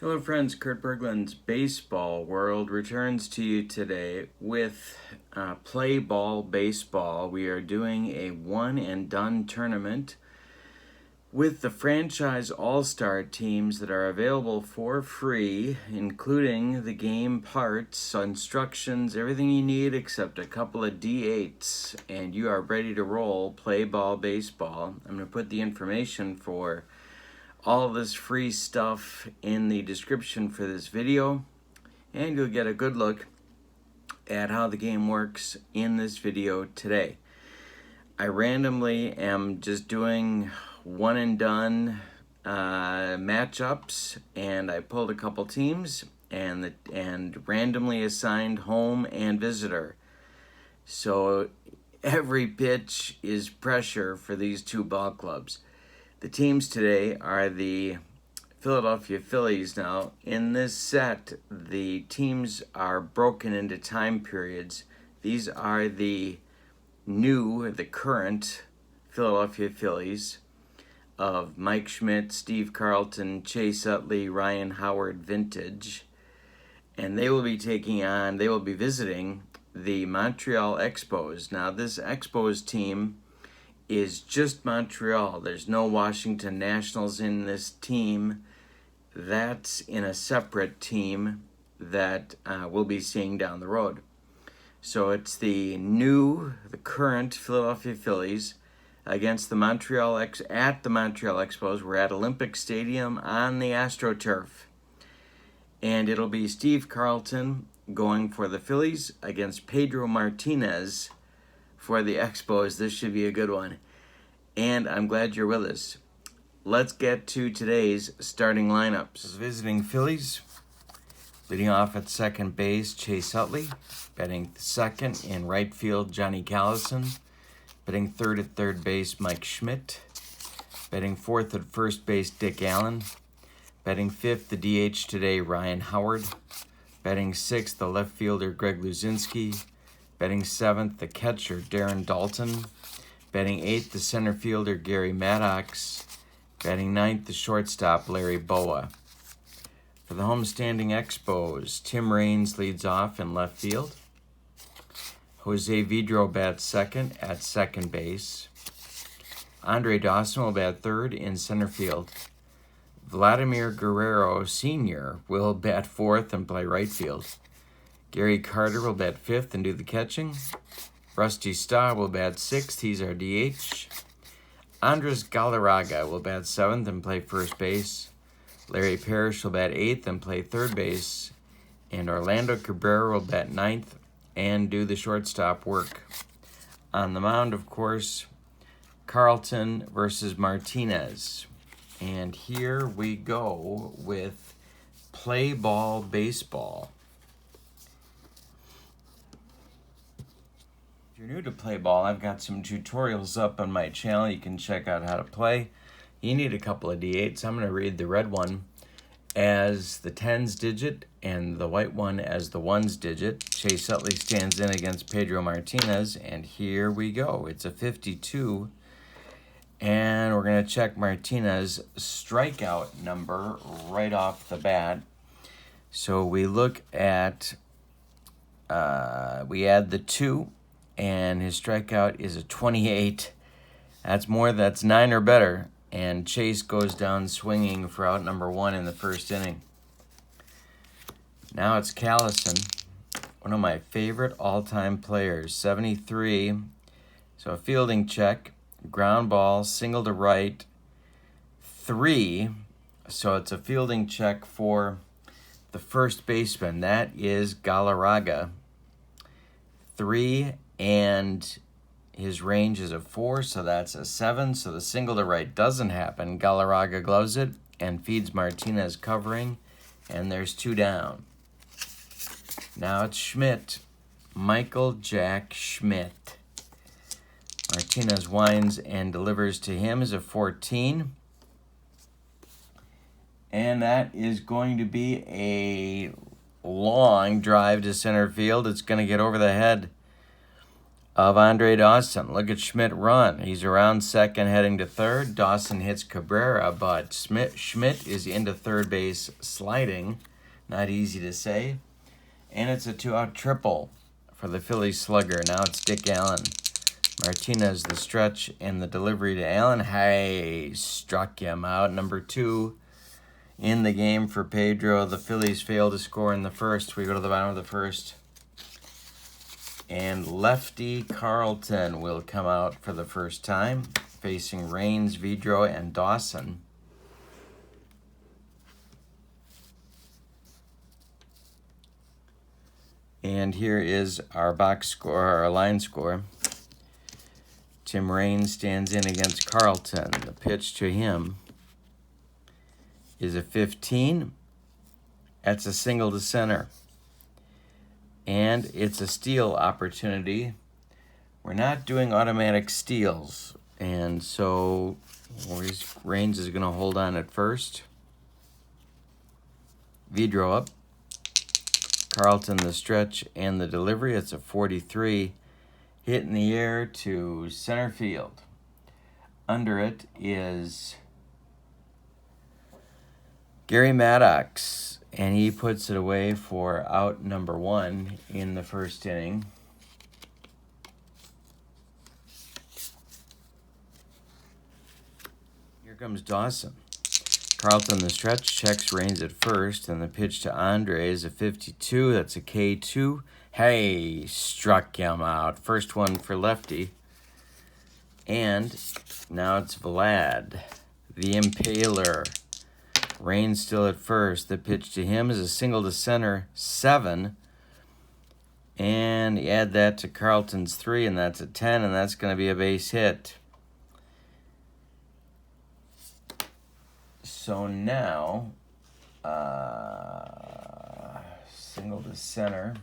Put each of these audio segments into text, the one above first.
Hello friends, Kurt Berglund's Baseball World returns to you today with Playball Baseball. We are doing a one and done tournament with the franchise all-star teams that are available for free, including the game parts, instructions, everything you need except a couple of D8s, and you are ready to roll Playball Baseball. I'm going to put the information for all of this free stuff in the description for this video, and you'll get a good look at how the game works in this video today. I randomly am just doing one and done matchups, and I pulled a couple teams and randomly assigned home and visitor. So every pitch is pressure for these two ball clubs. The teams today are the Philadelphia Phillies. Now, in this set, the teams are broken into time periods. These are the current Philadelphia Phillies of Mike Schmidt, Steve Carlton, Chase Utley, Ryan Howard vintage. And they will be visiting the Montreal Expos. Now, this Expos team is just Montreal. There's no Washington Nationals in this team. That's in a separate team that we'll be seeing down the road. So it's the current Philadelphia Phillies against the Montreal Expos. We're at Olympic Stadium on the AstroTurf. And it'll be Steve Carlton going for the Phillies against Pedro Martinez for the Expos. This should be a good one, and I'm glad you're with us. Let's get to today's starting lineups. Visiting Phillies, leading off at second base, Chase Utley. Batting second in right field, Johnny Callison. Batting third at third base, Mike Schmidt. Batting fourth at first base, Dick Allen. Batting fifth, the DH today, Ryan Howard. Batting sixth, the left fielder, Greg Luzinski. Batting seventh, the catcher, Darren Dalton. Batting eighth, the center fielder, Gary Maddox. Batting ninth, the shortstop, Larry Boa. For the homestanding Expos, Tim Raines leads off in left field. Jose Vidro bats second at second base. Andre Dawson will bat third in center field. Vladimir Guerrero Sr. will bat fourth and play right field. Gary Carter will bat fifth and do the catching. Rusty Starr will bat sixth. He's our DH. Andres Galarraga will bat seventh and play first base. Larry Parrish will bat eighth and play third base. And Orlando Cabrera will bat ninth and do the shortstop work. On the mound, of course, Carlton versus Martinez. And here we go with Playball Baseball. If you're new to Play Ball, I've got some tutorials up on my channel. You can check out how to play. You need a couple of D8s. I'm going to read the red one as the tens digit and the white one as the ones digit. Chase Utley stands in against Pedro Martinez, and here we go. It's a 52, and we're going to check Martinez's strikeout number right off the bat. So we look at, we add the 2, and his strikeout is a 28. That's 9 or better. And Chase goes down swinging for out number 1 in the first inning. Now it's Callison, one of my favorite all-time players, 73. So a fielding check, ground ball, single to right, 3. So it's a fielding check for the first baseman. That is Galarraga. 3, and his range is a 4, so that's a 7. So the single to right doesn't happen. Galarraga gloves it and feeds Martinez covering, and there's 2 down. Now it's Schmidt, Michael Jack Schmidt. Martinez winds and delivers to him as a 14. And that is going to be a long drive to center field. It's going to get over the head of Andre Dawson. Look at Schmidt run. He's around second, heading to third. Dawson hits Cabrera, but Schmidt is into third base sliding. Not easy to say. And it's a 2-out triple for the Phillies slugger. Now it's Dick Allen. Martinez, the stretch, and the delivery to Allen. Hey, struck him out. Number 2 in the game for Pedro. The Phillies fail to score in the first. We go to the bottom of the first. And lefty Carlton will come out for the first time, facing Raines, Vidro, and Dawson. And here is our box score, our line score. Tim Raines stands in against Carlton. The pitch to him is a 15. That's a single to center. And it's a steal opportunity. We're not doing automatic steals. And so Raines is going to hold on at first. Vidro up. Carlton the stretch and the delivery. It's a 43. Hit in the air to center field. Under it is Gary Maddox, and he puts it away for out number 1 in the first inning. Here comes Dawson. Carlton the stretch, checks Raines at first, and the pitch to Andre is a 52. That's a K2. Hey, struck him out. First one for lefty. And now it's Vlad, the Impaler. Raines still at first. The pitch to him is a single to center, 7. And you add that to Carlton's 3, and that's a 10, and that's going to be a base hit. So now, single to center.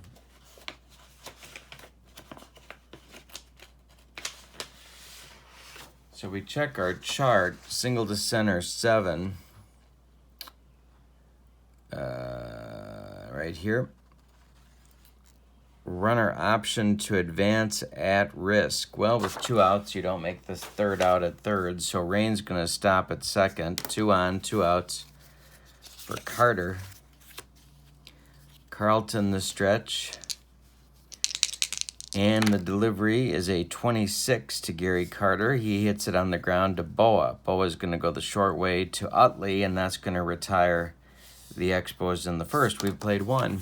So we check our chart, single to center, 7. Right here. Runner option to advance at risk. Well, with 2 outs, you don't make this third out at third. So Raines going to stop at second. 2 on, 2 outs for Carter. Carlton the stretch. And the delivery is a 26 to Gary Carter. He hits it on the ground to Boa. Boa's going to go the short way to Utley, and that's going to retire the Expos in the first. We've played 1.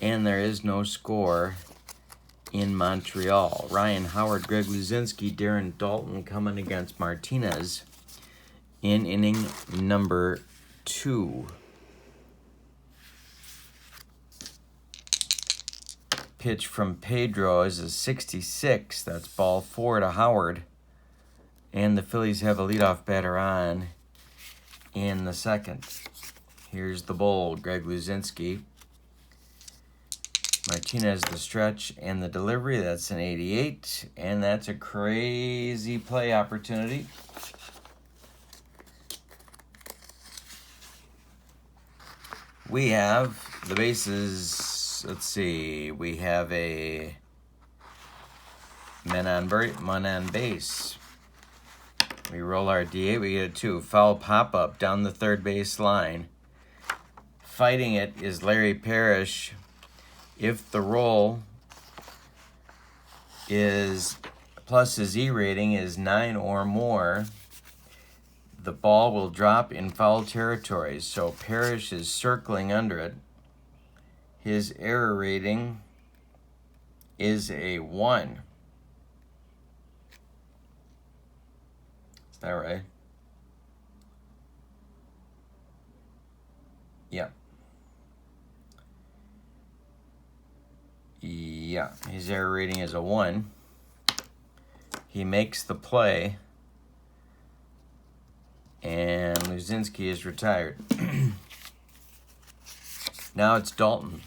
And there is no score in Montreal. Ryan Howard, Greg Luzinski, Darren Dalton coming against Martinez in inning number 2. Pitch from Pedro is a 66. That's ball 4 to Howard. And the Phillies have a leadoff batter on in the second. Here's the bull, Greg Luzinski. Martinez the stretch and the delivery. That's an 88. And that's a crazy play opportunity. We have the bases. Let's see. We have a men on base. We roll our D8. We get a 2. Foul pop-up down the third base line. Fighting it is Larry Parrish. If the roll is plus his E rating is 9 or more, the ball will drop in foul territory. So Parrish is circling under it. His error rating is a 1. Is that right? Yeah. Yeah, his error rating is a 1. He makes the play, and Luzinski is retired. Now it's Dalton.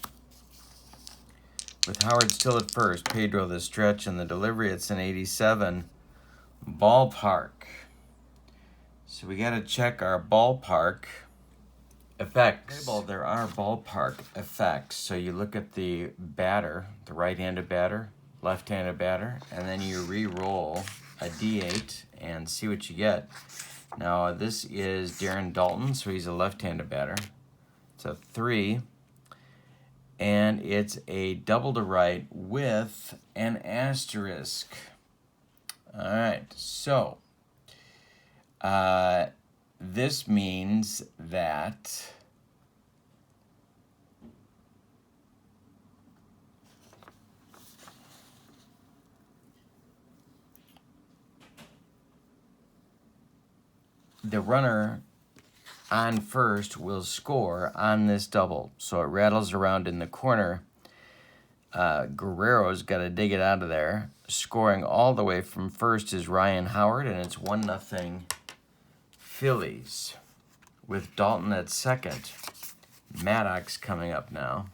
With Howard still at first, Pedro the stretch and the delivery, it's an 87. Ballpark. So we got to check our ballpark effects. There are ballpark effects. So you look at the batter, the right-handed batter, left-handed batter, and then you re-roll a D8 and see what you get. Now, this is Darren Dalton, so he's a left-handed batter. It's a 3, and it's a double to right with an asterisk. All right, so this means that the runner on first will score on this double. So it rattles around in the corner. Guerrero's got to dig it out of there. Scoring all the way from first is Ryan Howard, and it's 1-0 Phillies. With Dalton at second. Maddox coming up now.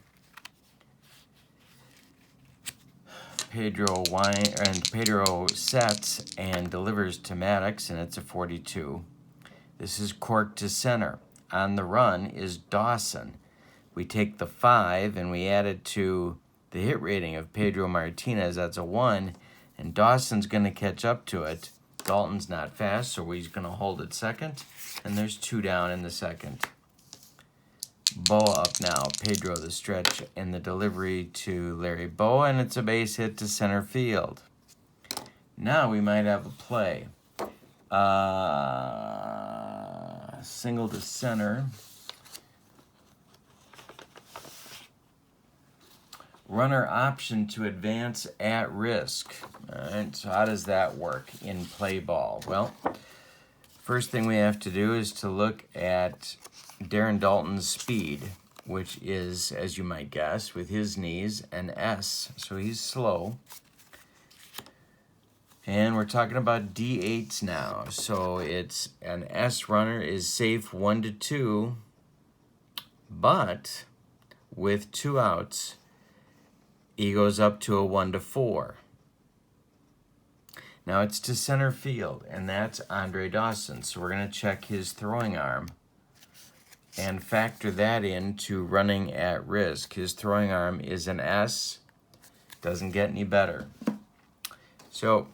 Pedro sets and delivers to Maddox, and it's a 42. This is cork to center. On the run is Dawson. We take the 5 and we add it to the hit rating of Pedro Martinez. That's a 1, and Dawson's going to catch up to it. Dalton's not fast, so he's going to hold it second, and there's 2 down in the second. Boa up now. Pedro the stretch and the delivery to Larry Boa, and it's a base hit to center field. Now we might have a play. Single to center. Runner option to advance at risk. All right, so how does that work in play ball? Well, first thing we have to do is to look at Darren Dalton's speed, which is, as you might guess, with his knees, an S. So he's slow. And we're talking about D8s now. So it's an S runner is safe 1-2, but with 2 outs, he goes up to a 1-4. Now it's to center field, and that's Andre Dawson. So we're going to check his throwing arm and factor that into running at risk. His throwing arm is an S. Doesn't get any better. So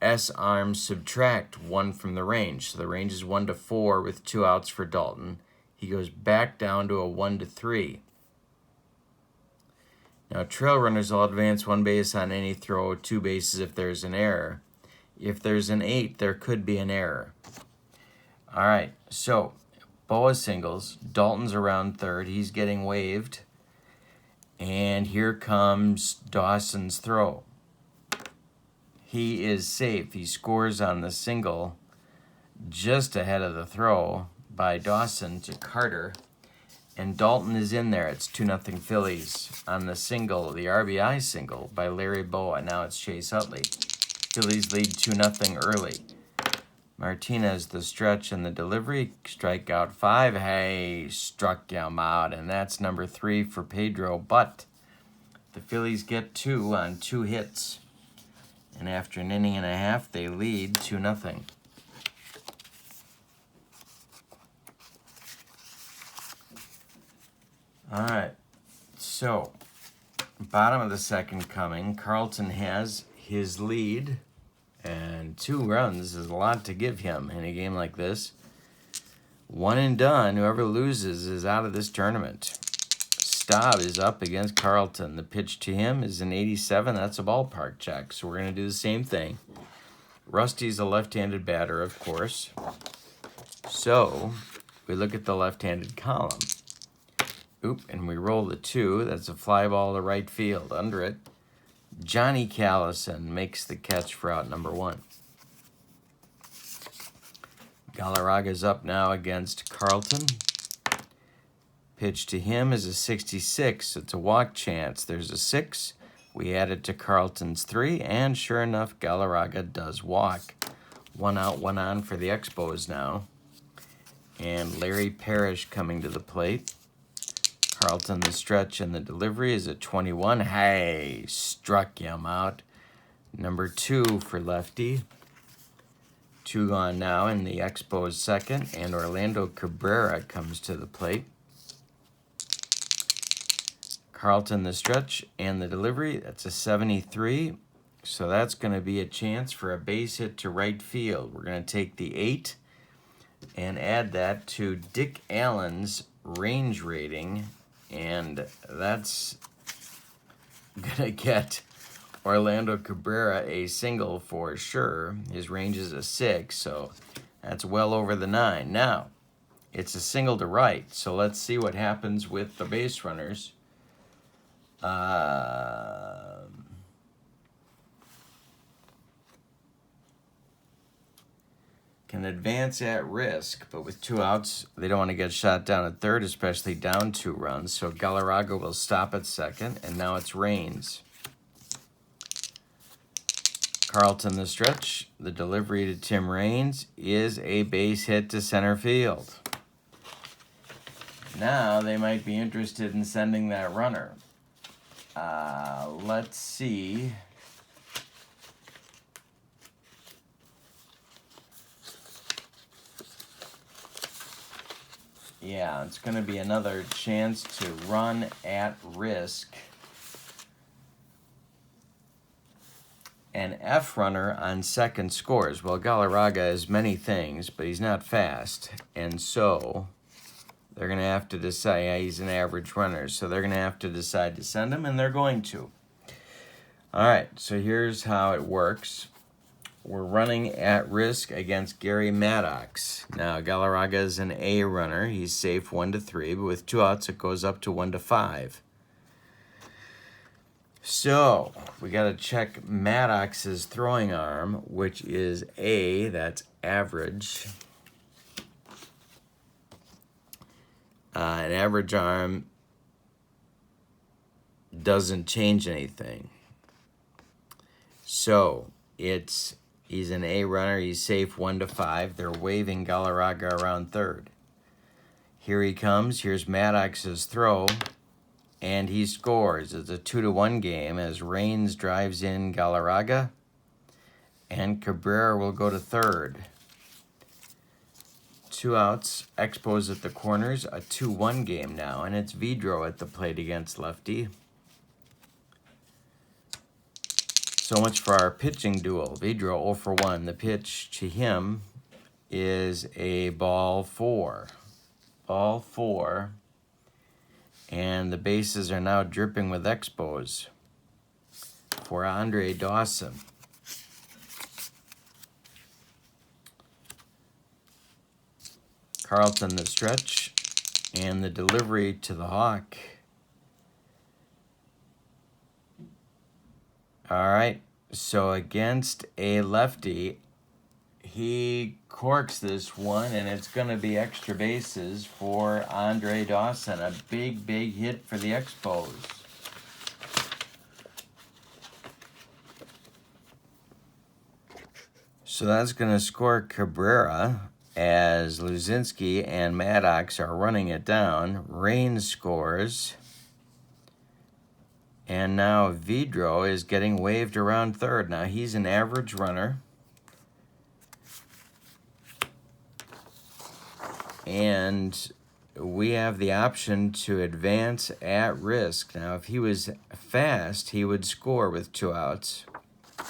S arms subtract 1 from the range. So the range is 1-4 with 2 outs for Dalton. He goes back down to a 1-3. Now trail runners will advance 1 base on any throw, 2 bases if there's an error. If there's an 8, there could be an error. All right, so Boa singles. Dalton's around third. He's getting waved. And here comes Dawson's throw. He is safe. He scores on the single just ahead of the throw by Dawson to Carter. And Dalton is in there. It's 2-0 Phillies on the single, the RBI single by Larry Boa. Now it's Chase Utley. Phillies lead 2-0 early. Martinez, the stretch and the delivery, strikeout 5. Hey, struck him out, and that's number 3 for Pedro. But the Phillies get 2 on 2 hits. And after an inning and a half, they lead 2-0. All right, so bottom of the second coming. Carlton has his lead, and 2 runs is a lot to give him in a game like this. 1 and done. Whoever loses is out of this tournament. Staub is up against Carlton. The pitch to him is an 87. That's a ballpark check, so we're going to do the same thing. Rusty's a left-handed batter, of course. So we look at the left-handed column. Oop, and we roll the 2. That's a fly ball to right field. Under it, Johnny Callison makes the catch for out number 1. Galarraga's up now against Carlton. Pitch to him is a 66. It's a walk chance. There's a 6. We add it to Carlton's 3, and sure enough, Galarraga does walk. 1 out, 1 on for the Expos now. And Larry Parrish coming to the plate. Carlton, the stretch and the delivery is at 21. Hey, struck him out. Number 2 for lefty. 2 gone now in the Expos second, and Orlando Cabrera comes to the plate. Carlton the stretch and the delivery. That's a 73. So that's going to be a chance for a base hit to right field. We're going to take the 8 and add that to Dick Allen's range rating. And that's going to get Orlando Cabrera a single for sure. His range is a 6, so that's well over the 9. Now, it's a single to right, so let's see what happens with the base runners. Can advance at risk, but with 2 outs, they don't want to get shot down at third, especially down 2 runs. So Galarraga will stop at second, and now it's Raines. Carlton the stretch. The delivery to Tim Raines is a base hit to center field. Now they might be interested in sending that runner. Let's see. Yeah, it's going to be another chance to run at risk. An F runner on second scores. Well, Galarraga is many things, but he's not fast. And so they're going to have to decide. Yeah, he's an average runner, so they're going to have to decide to send him, and they're going to. All right, so here's how it works. We're running at risk against Gary Maddox. Now, Galarraga is an A runner. He's safe 1-3, but with 2 outs, it goes up to 1-5. So, we got to check Maddox's throwing arm, which is A, that's average. An average arm doesn't change anything. So, he's an A runner. He's safe 1-5. They're waving Galarraga around third. Here he comes. Here's Maddox's throw, and he scores. It's a 2-1 game as Raines drives in Galarraga, and Cabrera will go to third. 2 outs. Expos at the corners. A 2-1 game now, and it's Vidro at the plate against lefty. So much for our pitching duel. Vidro 0 for 1. The pitch to him is a ball 4. Ball 4. And the bases are now dripping with Expos for Andre Dawson. Carlton the stretch and the delivery to the Hawk. All right, so against a lefty, he corks this one, and it's going to be extra bases for Andre Dawson. A big, big hit for the Expos. So that's going to score Cabrera as Luzinski and Maddox are running it down. Raines scores. And now Vidro is getting waved around third. Now he's an average runner. And we have the option to advance at risk. Now if he was fast, he would score with 2 outs.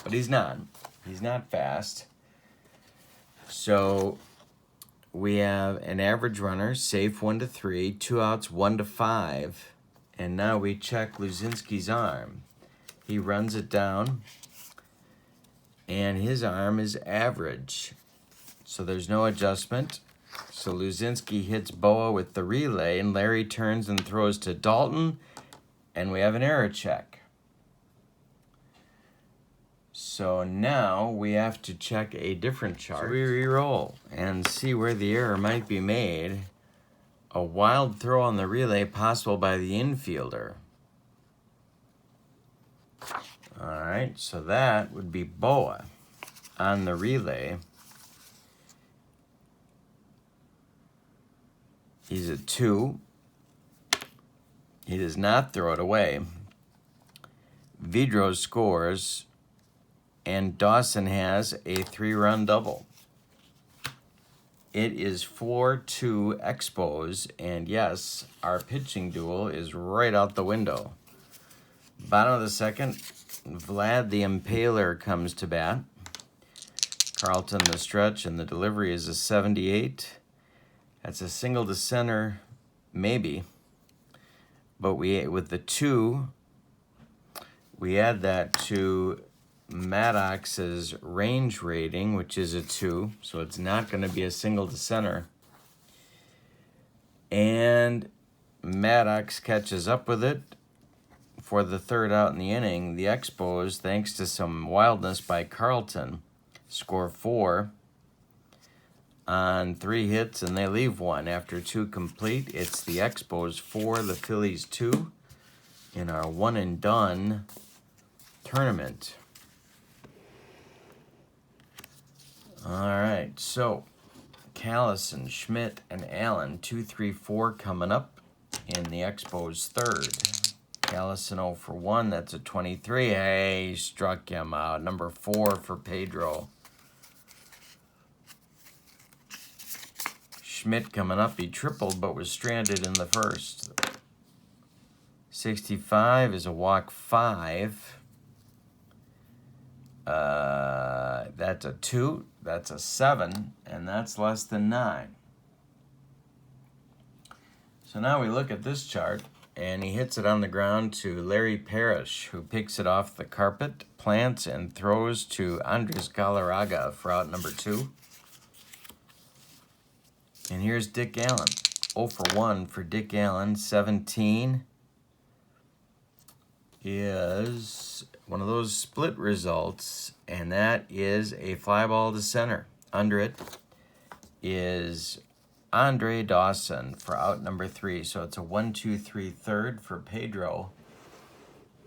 But he's not. He's not fast. So we have an average runner, safe 1-3, 2 outs, 1-5. And now we check Luzinski's arm. He runs it down, and his arm is average. So there's no adjustment. So Luzinski hits Boa with the relay, and Larry turns and throws to Dalton, and we have an error check. So now we have to check a different chart. So we re-roll and see where the error might be made. A wild throw on the relay possible by the infielder. All right, so that would be Boa on the relay. He's a 2. He does not throw it away. Vidro scores, and Dawson has a 3-run double. It is 4-2 Expos, and yes, our pitching duel is right out the window. Bottom of the second, Vlad the Impaler comes to bat. Carlton the stretch, and the delivery is a 78. That's a single to center, maybe. But with the 2, we add that to Maddox's range rating, which is a 2, so it's not going to be a single to center. And Maddox catches up with it for the 3rd out in the inning. The Expos, thanks to some wildness by Carlton, score 4 on 3 hits, and they leave 1 after 2 complete. It's the Expos 4, the Phillies 2 in our one and done tournament. All right, so Callison, Schmidt, and Allen, 2, 3, 4 coming up in the Expos 3rd. Callison 0 for 1, that's a 23. Hey, struck him out. Number 4 for Pedro. Schmidt coming up, he tripled but was stranded in the 1st. 65 is a walk 5. That's a 2, that's a 7, and that's less than 9. So now we look at this chart, and he hits it on the ground to Larry Parrish, who picks it off the carpet, plants, and throws to Andres Galarraga for out number 2. And here's Dick Allen, 0 for 1 for Dick Allen. 17 is one of those split results, and that is a fly ball to center. Under it is Andre Dawson for out number 3. So it's a 1-2-3 third for Pedro.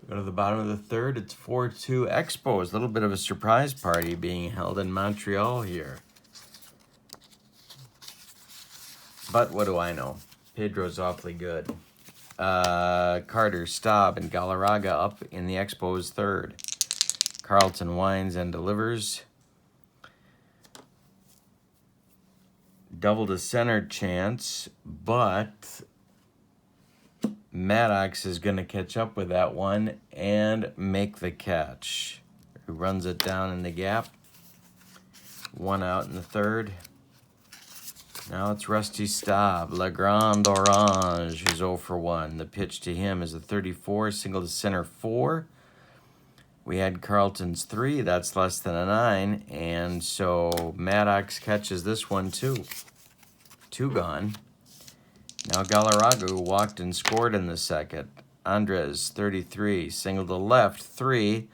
Go to the bottom of the 3rd. It's 4-2 Expos. A little bit of a surprise party being held in Montreal here. But what do I know? Pedro's awfully good. Carter, Staub, and Galarraga up in the Expos 3rd. Carlton winds and delivers. Double to center chance, but Maddox is going to catch up with that one and make the catch. He runs it down in the gap. 1 out in the 3rd. Now it's Rusty Staub. Le Grand Orange is 0 for 1. The pitch to him is a 34, single to center 4. We had Carlton's 3, that's less than a 9, and so Maddox catches this one too. 2 gone. Now Galarraga, who walked and scored in the 2nd. Andres, 33, single to left, 3.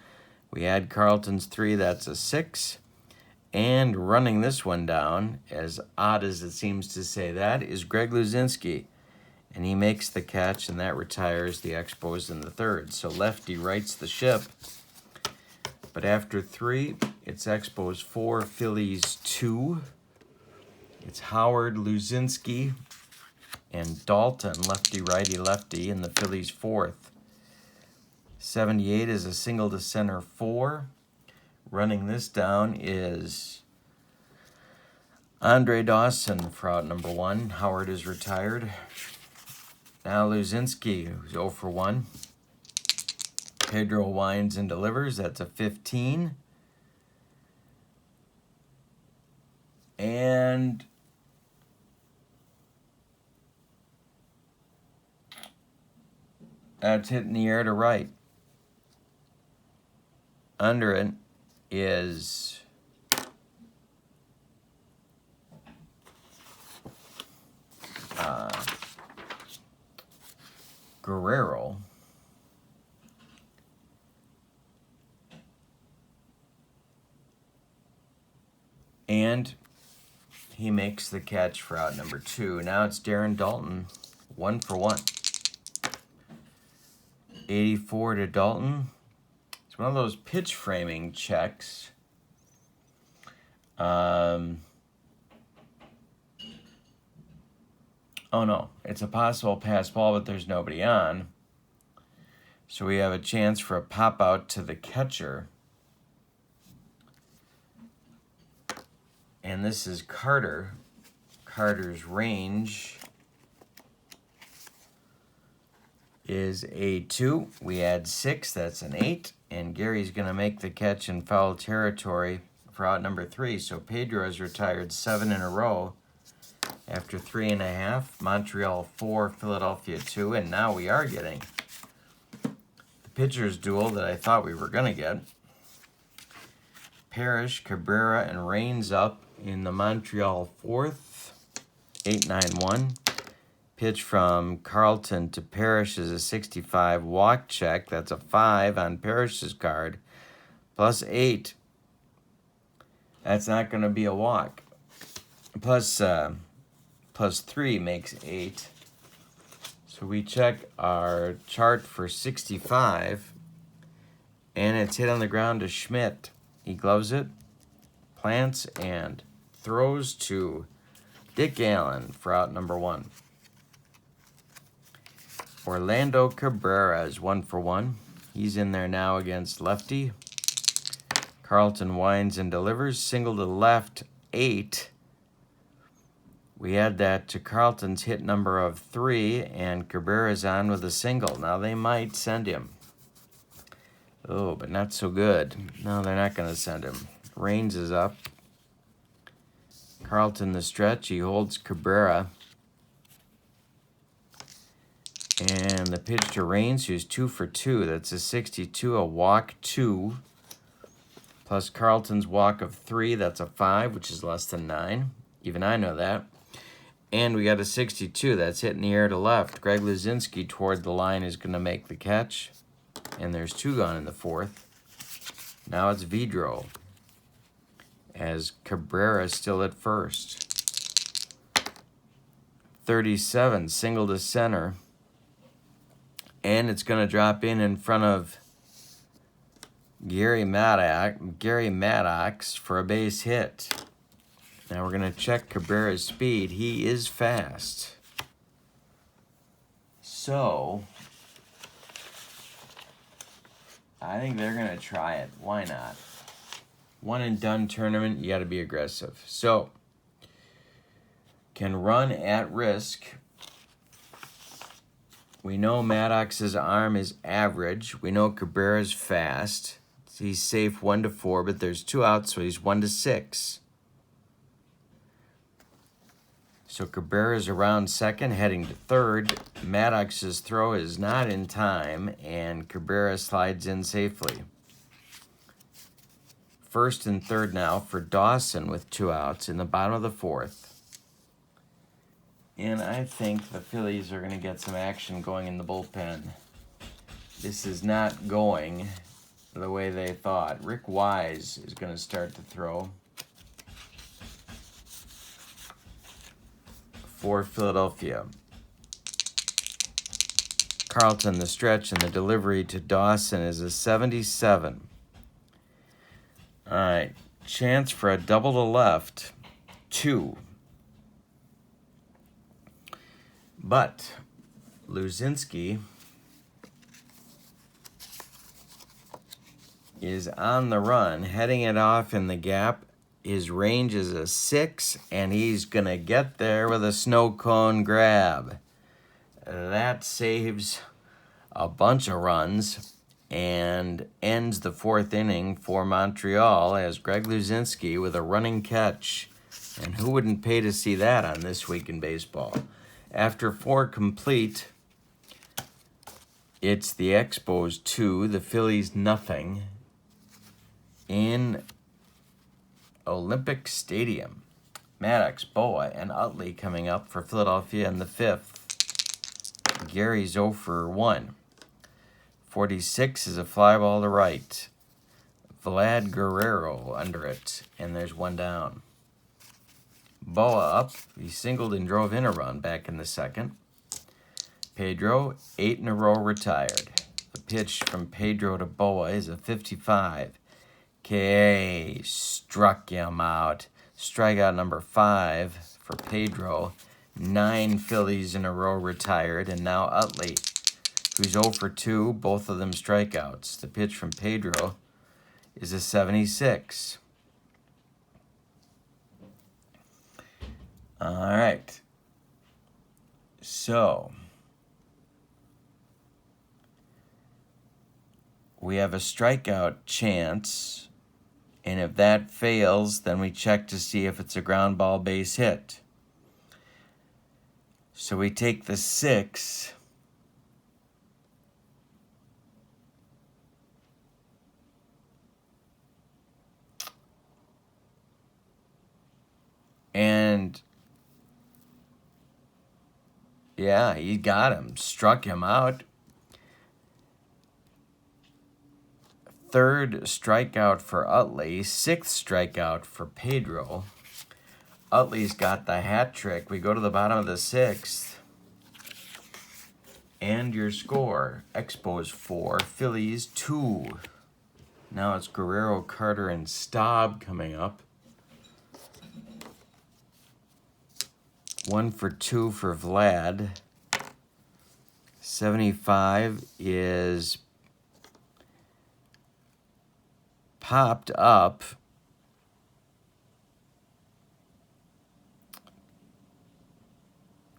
We had Carlton's 3, that's a 6. And running this one down, as odd as it seems to say that, is Greg Luzinski. And he makes the catch, and that retires the Expos in the 3rd. So lefty rights the ship. But after 3, it's Expos 4, Phillies 2. It's Howard, Luzinski, and Dalton, lefty, righty, lefty, in the Phillies 4th. 78 is a single to center 4. Running this down is Andre Dawson for out number 1. Howard is retired. Now Luzinski, who's 0 for 1. Pedro winds and delivers. That's a 15. And that's hit in the air to right. Under it is Guerrero. And he makes the catch for out number 2. Now it's Darren Dalton, 1 for 1. 84 to Dalton. It's one of those pitch framing checks. Oh no, it's a possible pass ball, but there's nobody on. So we have a chance for a pop out to the catcher. And this is Carter. Carter's range is a 2. We add 6, that's an 8. And Gary's going to make the catch in foul territory for out number 3. So Pedro has retired 7 in a row after 3.5. Montreal 4, Philadelphia 2. And now we are getting the pitcher's duel that I thought we were going to get. Parrish, Cabrera, and Raines up in the Montreal 4th. 8-9-1. Pitch from Carlton to Parrish is a 65 walk check. That's a 5 on Parrish's card. Plus 8. That's not going to be a walk. Plus 3 makes 8. So we check our chart for 65. And it's hit on the ground to Schmidt. He gloves it, plants, and throws to Dick Allen for out number 1. Orlando Cabrera is 1 for 1. He's in there now against lefty. Carlton winds and delivers. Single to left, 8. We add that to Carlton's hit number of 3, and Cabrera's on with a single. Now they might send him. Oh, but not so good. No, they're not going to send him. Raines is up. Carlton the stretch. He holds Cabrera. And the pitch to Raines, who's 2 for 2. That's a 62, a walk 2. Plus Carlton's walk of 3, that's a 5, which is less than 9. Even I know that. And we got a 62, that's hitting the air to left. Greg Luzinski toward the line is going to make the catch. And there's 2 gone in the 4th. Now it's Vidro, as Cabrera is still at first. 37, single to center. And it's going to drop in front of Gary Maddox for a base hit. Now we're going to check Cabrera's speed. He is fast. So I think they're going to try it. Why not? One and done tournament, you got to be aggressive. So, can run at risk. We know Maddox's arm is average. We know Cabrera's fast. He's safe 1 to 4, but there's 2 outs, so he's 1 to 6. So Cabrera's around second, heading to third. Maddox's throw is not in time, and Cabrera slides in safely. First and third now for Dawson with 2 outs in the bottom of the 4th. And I think the Phillies are going to get some action going in the bullpen. This is not going the way they thought. Rick Wise is going to start to throw for Philadelphia. Carlton, the stretch, and the delivery to Dawson is a 77. All right, chance for a double to left, 2. But Luzinski is on the run, heading it off in the gap. His range is a 6, and he's going to get there with a snow cone grab. That saves a bunch of runs and ends the 4th inning for Montreal as Greg Luzinski with a running catch. And who wouldn't pay to see that on This Week in Baseball? After 4 complete, it's the Expos 2, the Phillies nothing in Olympic Stadium. Maddox, Boa, and Utley coming up for Philadelphia in the 5th. Gary's 0 for 1. 46 is a fly ball to right. Vlad Guerrero under it, and there's 1 down. Boa up. He singled and drove in a run back in the 2nd. Pedro, 8 in a row retired. The pitch from Pedro to Boa is a 55. K.A. struck him out. Strikeout number 5 for Pedro. 9 Phillies in a row retired. And now Utley, who's 0 for 2, both of them strikeouts. The pitch from Pedro is a 76. All right. So we have a strikeout chance, and if that fails, then we check to see if it's a ground ball base hit. So we take the 6. And yeah, he got him, struck him out. 3rd strikeout for Utley, 6th strikeout for Pedro. Utley's got the hat trick. We go to the bottom of the 6th. And your score, Expos 4, Phillies 2. Now it's Guerrero, Carter, and Staub coming up. 1 for 2 for Vlad. 75 is popped up.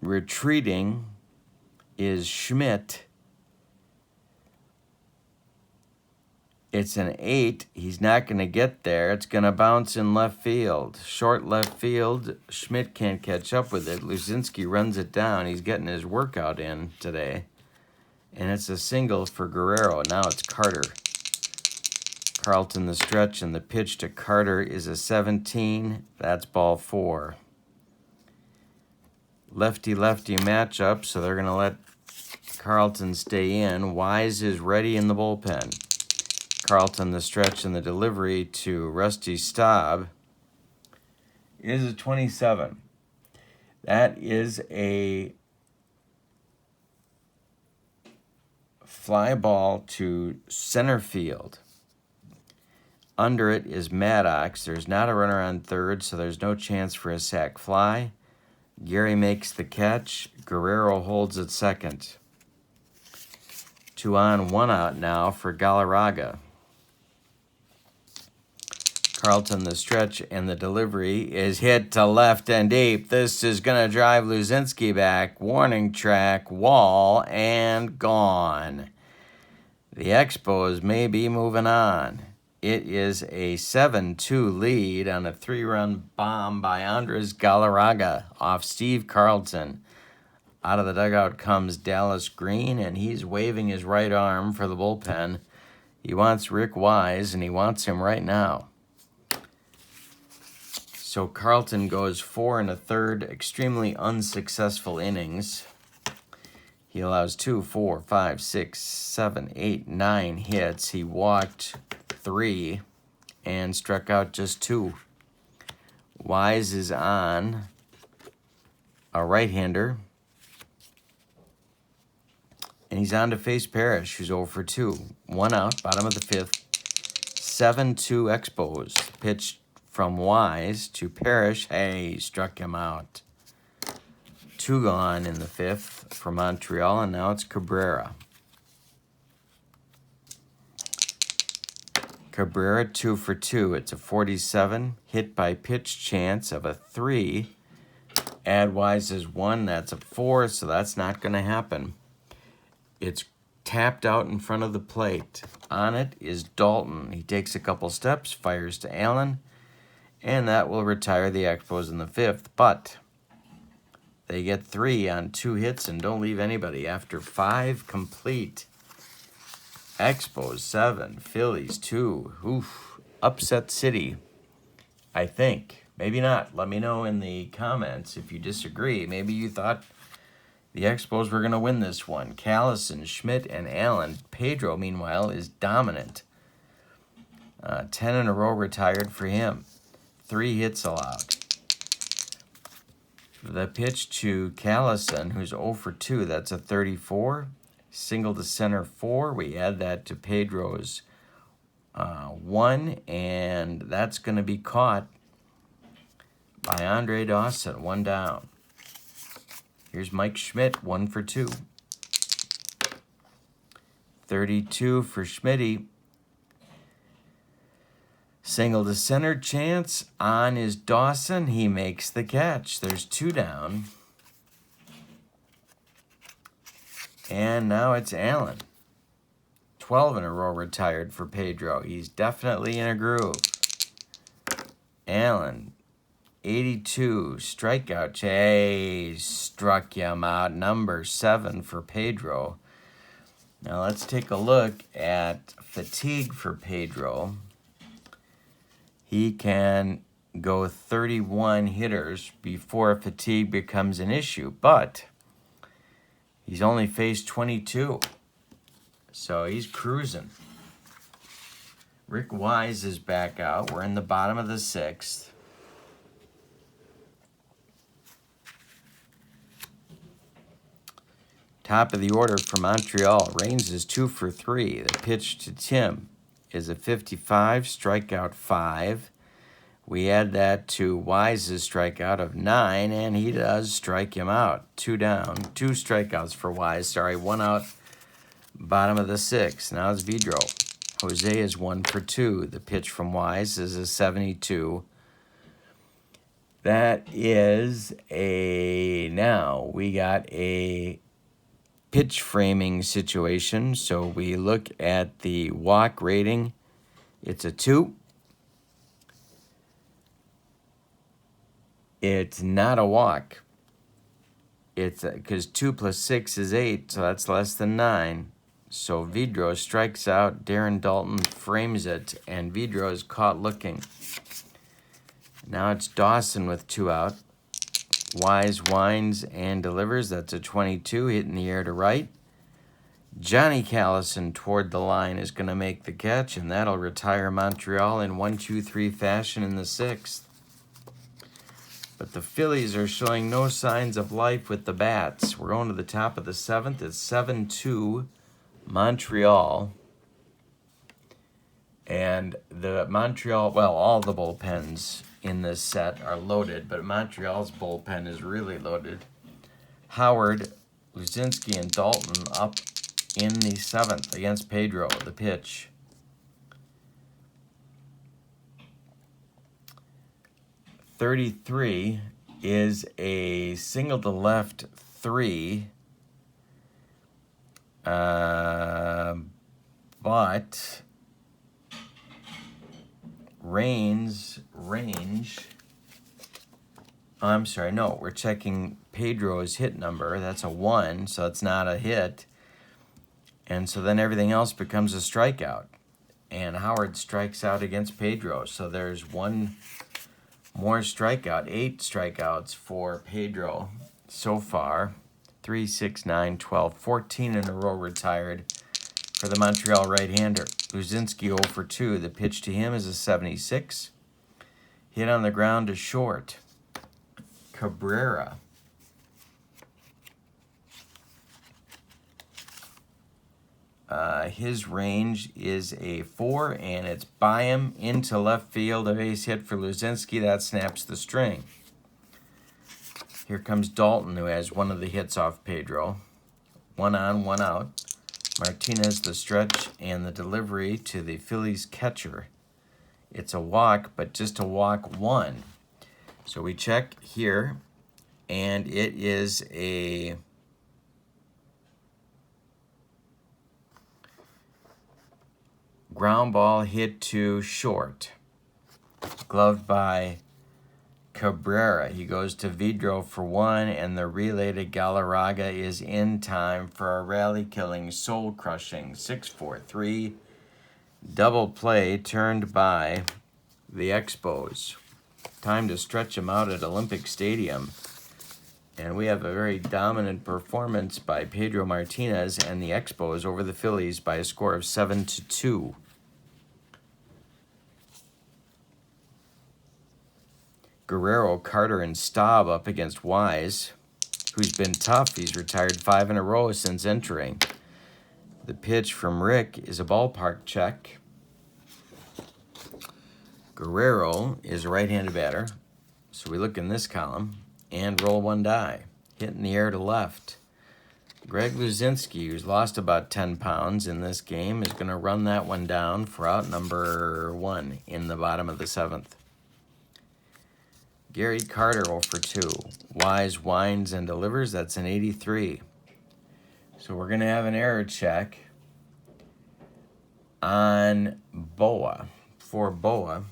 Retreating is Schmidt. It's an 8. He's not going to get there. It's going to bounce in left field. Short left field. Schmidt can't catch up with it. Luzinski runs it down. He's getting his workout in today. And it's a single for Guerrero. Now it's Carter. Carlton the stretch, and the pitch to Carter is a 17. That's ball 4. Lefty-lefty matchup, so they're going to let Carlton stay in. Wise is ready in the bullpen. Carlton the stretch, and the delivery to Rusty Staub is a 27. That is a fly ball to center field. Under it is Maddox. There's not a runner on 3rd, so there's no chance for a sac fly. Gary makes the catch. Guerrero holds at 2nd. 2 on, 1 out now for Galarraga. Carlton the stretch, and the delivery is hit to left and deep. This is going to drive Luzinski back. Warning track, wall, and gone. The Expos may be moving on. It is a 7-2 lead on a 3-run bomb by Andres Galarraga off Steve Carlton. Out of the dugout comes Dallas Green, and he's waving his right arm for the bullpen. He wants Rick Wise, and he wants him right now. So Carlton goes 4 1/3, extremely unsuccessful innings. He allows 2, 4, 5, 6, 7, 8, 9 hits. He walked 3 and struck out just 2. Wise is on, a right-hander. And he's on to face Parrish, who's 0 for 2. 1 out, bottom of the 5th. 7-2 Expos. Pitch from Wise to Parrish. Hey, he struck him out. 2 gone in the 5th for Montreal, and now it's Cabrera. Cabrera 2 for 2. It's a 47. Hit by pitch chance of a 3. Add Wise is 1. That's a 4, so that's not going to happen. It's tapped out in front of the plate. On it is Dalton. He takes a couple steps, fires to Allen, and that will retire the Expos in the 5th. But they get 3 on 2 hits and don't leave anybody after 5 complete. Expos 7, Phillies 2. Oof, upset city, I think. Maybe not. Let me know in the comments if you disagree. Maybe you thought the Expos were going to win this one. Callison, Schmidt, and Allen. Pedro, meanwhile, is dominant. 10 in a row retired for him. 3 hits allowed. The pitch to Callison, who's 0 for 2. That's a 34. Single to center 4. We add that to Pedro's 1, and that's going to be caught by Andre Dawson. 1 down. Here's Mike Schmidt, 1 for 2. 32 for Schmitty. Single to center, chance on is Dawson. He makes the catch. There's 2 down. And now it's Allen. 12 in a row retired for Pedro. He's definitely in a groove. Allen, 82, strikeout. Chase struck him out. Number 7 for Pedro. Now let's take a look at fatigue for Pedro. He can go 31 hitters before fatigue becomes an issue, but he's only faced 22. So he's cruising. Rick Wise is back out. We're in the bottom of the 6th. Top of the order for Montreal. Raines is 2 for 3. The pitch to Tim is a 55, strikeout 5. We add that to Wise's strikeout of 9, and he does strike him out. 2 down. 2 strikeouts for Wise. 1 out. Bottom of the 6th. Now it's Vidro. Jose is 1 for 2. The pitch from Wise is a 72. That is now we got a pitch framing situation. So we look at the walk rating. It's a 2. It's not a walk. It's because 2 plus 6 is 8, so that's less than 9. So Vidro strikes out. Darren Dalton frames it, and Vidro is caught looking. Now it's Dawson with 2 out. Wise winds and delivers. That's a 22, hit in the air to right. Johnny Callison toward the line is going to make the catch, and that'll retire Montreal in 1-2-3 fashion in the 6th. But the Phillies are showing no signs of life with the bats. We're going to the top of the 7th. It's 7-2 Montreal. And the Montreal, well, all the bullpens in this set are loaded, but Montreal's bullpen is really loaded. Howard, Luzinski, and Dalton up in the 7th against Pedro, the pitch. .33 is a single to left 3, but range. I'm sorry, no, we're checking Pedro's hit number. That's a 1, so it's not a hit. And so then everything else becomes a strikeout. And Howard strikes out against Pedro. So there's 1 more strikeout, 8 strikeouts for Pedro so far. 3, 6, 9, 12, 14 in a row retired for the Montreal right-hander. Luzinski 0 for 2. The pitch to him is a 76. Hit on the ground to short. Cabrera. His range is a 4, and it's by him into left field. A base hit for Luzinski. That snaps the string. Here comes Dalton, who has one of the hits off Pedro. 1 on, 1 out. Martinez, the stretch, and the delivery to the Phillies catcher. It's a walk, but just a walk 1. So we check here, and it is a ground ball hit to short. Gloved by Cabrera. He goes to Vidro for 1, and the relay to Galarraga is in time for a rally-killing, soul-crushing 6-4-3 double play turned by the Expos. Time to stretch them out at Olympic Stadium. And we have a very dominant performance by Pedro Martinez and the Expos over the Phillies by a score of 7-2. Guerrero, Carter, and Staub up against Wise, who's been tough. He's retired 5 in a row since entering. The pitch from Rick is a ballpark check. Guerrero is a right-handed batter, so we look in this column and roll 1 die. Hit in the air to left. Greg Luzinski, who's lost about 10 pounds in this game, is going to run that one down for out number 1 in the bottom of the 7th. Gary Carter 0 for 2. Wise winds and delivers. That's an 83. So we're going to have an error check on Boa. For Boa.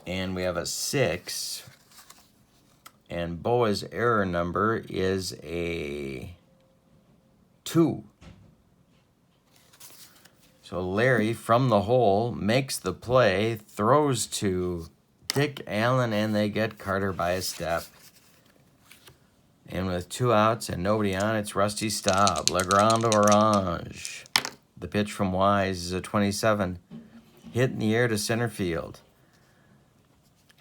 And we have a 6. And Boa's error number is a 2. So Larry, from the hole, makes the play, throws to Dick Allen, and they get Carter by a step. And with 2 outs and nobody on, it's Rusty Staub. Le Grand Orange. The pitch from Wise is a 27. Hit in the air to center field.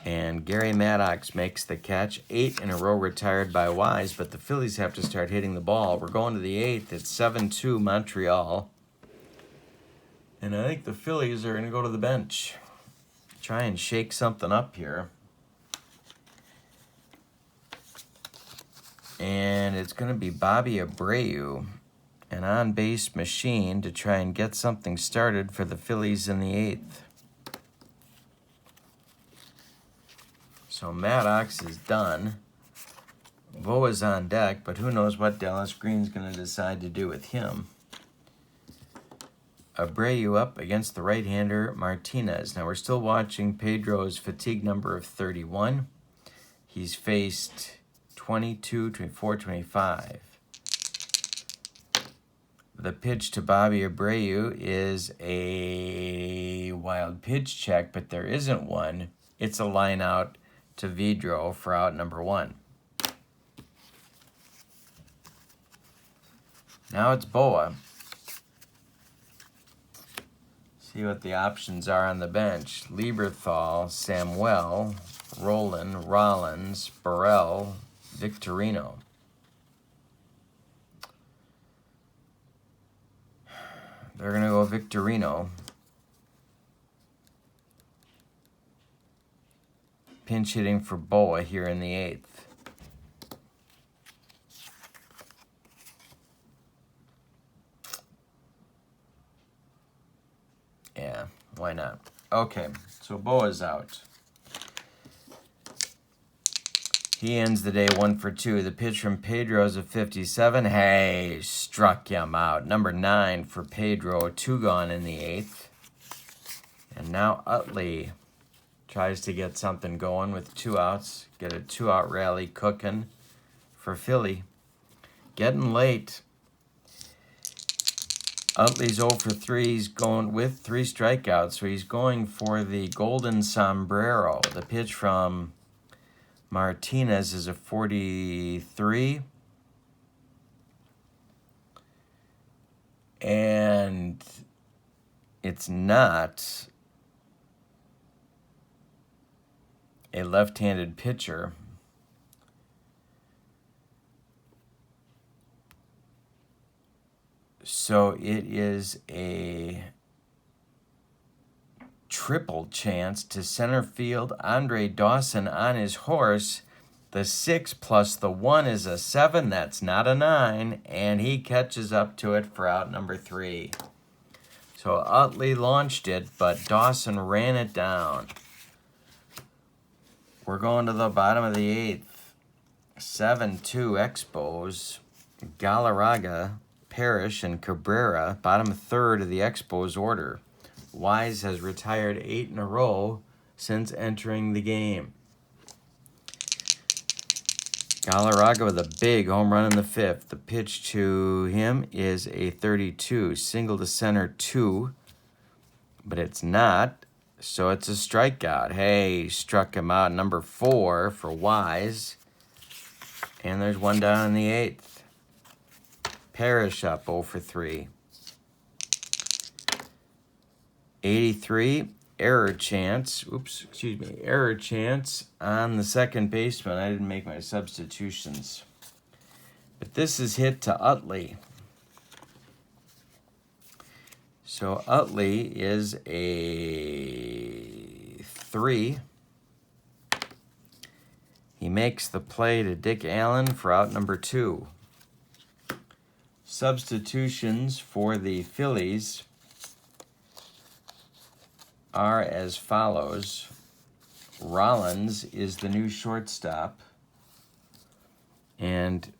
And Gary Maddox makes the catch. 8 in a row retired by Wise, but the Phillies have to start hitting the ball. We're going to the 8th. It's 7-2 Montreal. And I think the Phillies are going to go to the bench. Try and shake something up here. And it's going to be Bobby Abreu, an on-base machine, to try and get something started for the Phillies in the 8th. So Maddox is done. Boa's on deck, but who knows what Dallas Green's going to decide to do with him. Abreu up against the right-hander Martinez. Now we're still watching Pedro's fatigue number of 31. He's faced 22, 24, 25. The pitch to Bobby Abreu is a wild pitch check, but there isn't one. It's a line out to Vidro for out number 1. Now it's Boa. See what the options are on the bench. Lieberthal, Samuel, Roland, Rollins, Burrell, Victorino. They're going to go Victorino. Pinch hitting for Boa here in the 8th. Yeah, why not? Okay, so Boa's out. He ends the day 1 for 2. The pitch from Pedro is a 57. Hey, struck him out. Number 9 for Pedro, 2 gone in the 8th. And now Utley tries to get something going with 2 outs. Get a 2-out rally cooking for Philly. Getting late. Utley's 0 for 3. He's going with 3 strikeouts, so he's going for the golden sombrero. The pitch from Martinez is a 43. And it's not a left-handed pitcher. So it is a triple chance to center field. Andre Dawson on his horse. The 6 plus the 1 is a 7. That's not a 9. And he catches up to it for out number 3. So Utley launched it, but Dawson ran it down. We're going to the bottom of the 8th. 7-2 Expos. Galarraga, Parrish, and Cabrera, bottom third of the Expos order. Wise has retired 8 in a row since entering the game. Galarraga with a big home run in the 5th. The pitch to him is a 32. Single to center 2. But it's not, so it's a strikeout. Hey, struck him out. Number 4 for Wise. And there's 1 down in the 8th. Parrish up 0 for 3. 83, error chance. Error chance on the second baseman. I didn't make my substitutions. But this is hit to Utley. So Utley is a 3. He He makes the play to Dick Allen for out number 2. Substitutions for the Phillies are as follows. Rollins is the new shortstop. And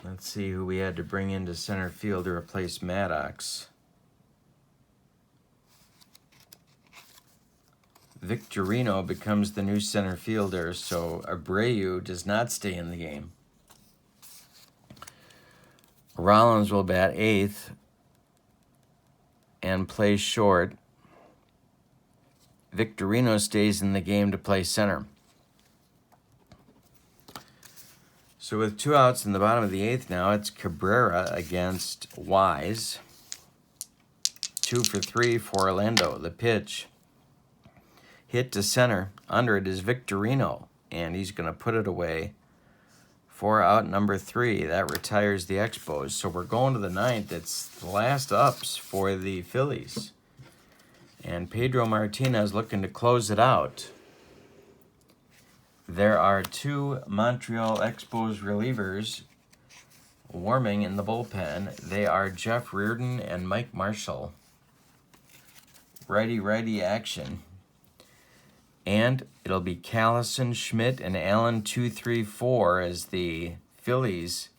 let's see who we had to bring into center field to replace Maddox. Victorino becomes the new center fielder, so Abreu does not stay in the game. Rollins will bat 8th and play short. Victorino stays in the game to play center. So with 2 outs in the bottom of the 8th now, it's Cabrera against Wise. 2 for 3 for Orlando. The pitch. Hit to center. Under it is Victorino, and he's going to put it away for out number 3. That retires the Expos. So we're going to the 9th. It's the last ups for the Phillies. And Pedro Martinez looking to close it out. There are 2 Montreal Expos relievers warming in the bullpen. They are Jeff Reardon and Mike Marshall. Righty action. And it'll be Callison, Schmidt, and Allen 2, 3, 4 as the Phillies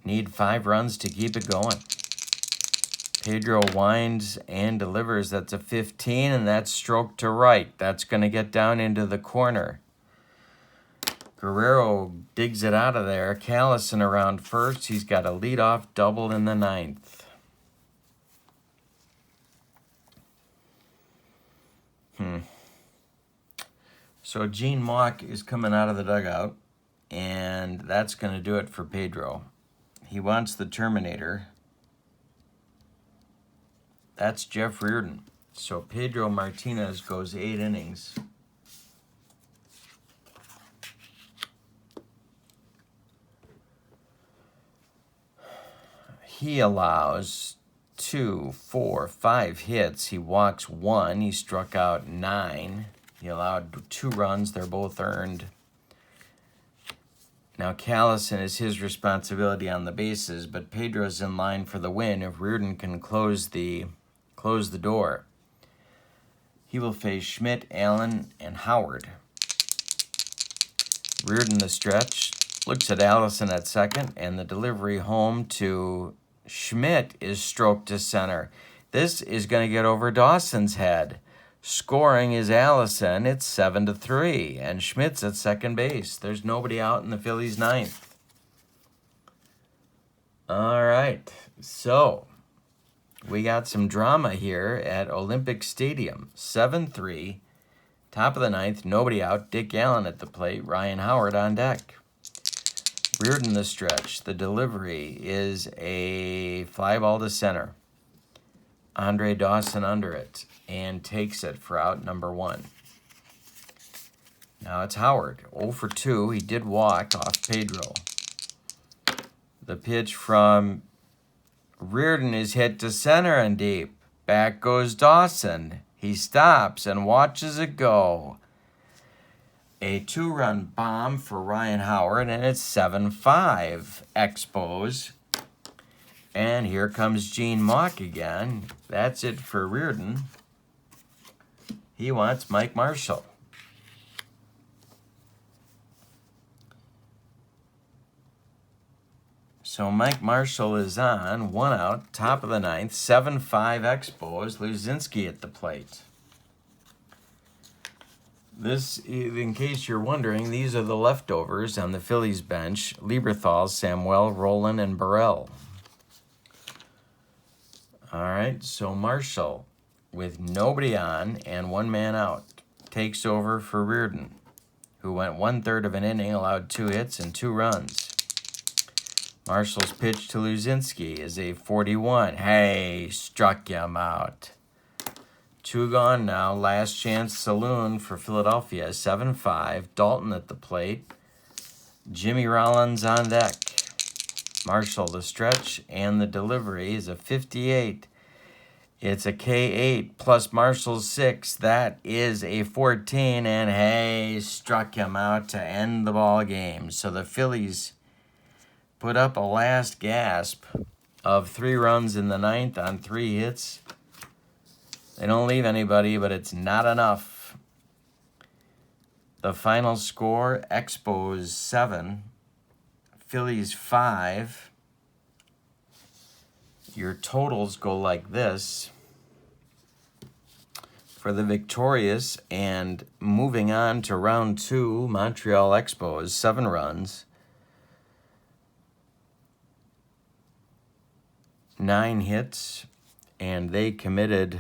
need 5 runs to keep it going. Pedro winds and delivers. That's a 15, and that's stroke to right. That's going to get down into the corner. Guerrero digs it out of there. Callison around first. He's got a leadoff double in the 9th. So Gene Mauch is coming out of the dugout, and that's going to do it for Pedro. He wants the Terminator. That's Jeff Reardon. So Pedro Martinez goes 8 innings. He allows 2, 4, 5 hits. He walks 1. He struck out 9. He allowed 2 runs. They're both earned. Now Callison is his responsibility on the bases, but Pedro's in line for the win if Reardon can close the door. He will face Schmidt, Allen, and Howard. Reardon the stretch, looks at Allison at second, and the delivery home to Schmidt is stroked to center. This is going to get over Dawson's head. Scoring is Allison. It's 7-3, and Schmidt's at second base. There's nobody out in the Phillies' 9th. All right, so we got some drama here at Olympic Stadium. 7-3, top of the 9th, nobody out. Dick Allen at the plate, Ryan Howard on deck. Reardon the stretch. The delivery is a fly ball to center. Andre Dawson under it and takes it for out number 1. Now it's Howard, 0 for 2. He did walk off Pedro. The pitch from Reardon is hit to center and deep. Back goes Dawson. He stops and watches it go. A 2-run bomb for Ryan Howard, and it's 7-5 Expos. And here comes Gene Mauch again. That's it for Reardon. He wants Mike Marshall. So Mike Marshall is on, 1 out, top of the 9th, 7-5 Expos, Luzinski at the plate. This, in case you're wondering, these are the leftovers on the Phillies bench. Lieberthal, Samuel, Rowland, and Burrell. All right, so Marshall, with nobody on and 1 man out, takes over for Reardon, who went 1/3 of an inning, allowed 2 hits and 2 runs. Marshall's pitch to Luzinski is a 41. Hey, struck him out. 2 gone now. Last chance saloon for Philadelphia. 7-5. Dalton at the plate. Jimmy Rollins on deck. Marshall the stretch, and the delivery is a 58. It's a K8 plus Marshall's 6. That is a 14, and Hay struck him out to end the ball game. So the Phillies put up a last gasp of 3 runs in the 9th on 3 hits. They don't leave anybody, but it's not enough. The final score, Expos 7, Phillies 5. Your totals go like this for the victorious, and moving on to round 2, Montreal Expos, 7 runs, 9 hits, and they committed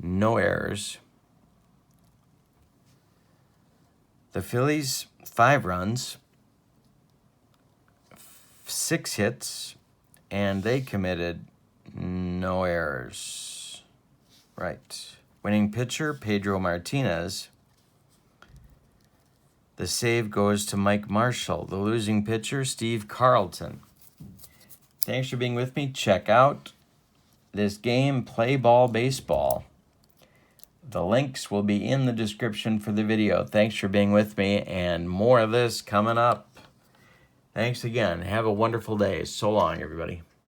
no errors. The Phillies, 5 runs, 6 hits, and they committed no errors. Right. Winning pitcher, P.Martinez. The save goes to Mike Marshall. The losing pitcher, Steve Carlton. Thanks for being with me. Check out this game, Playball Baseball. The links will be in the description for the video. Thanks for being with me, and more of this coming up. Thanks again. Have a wonderful day. So long, everybody.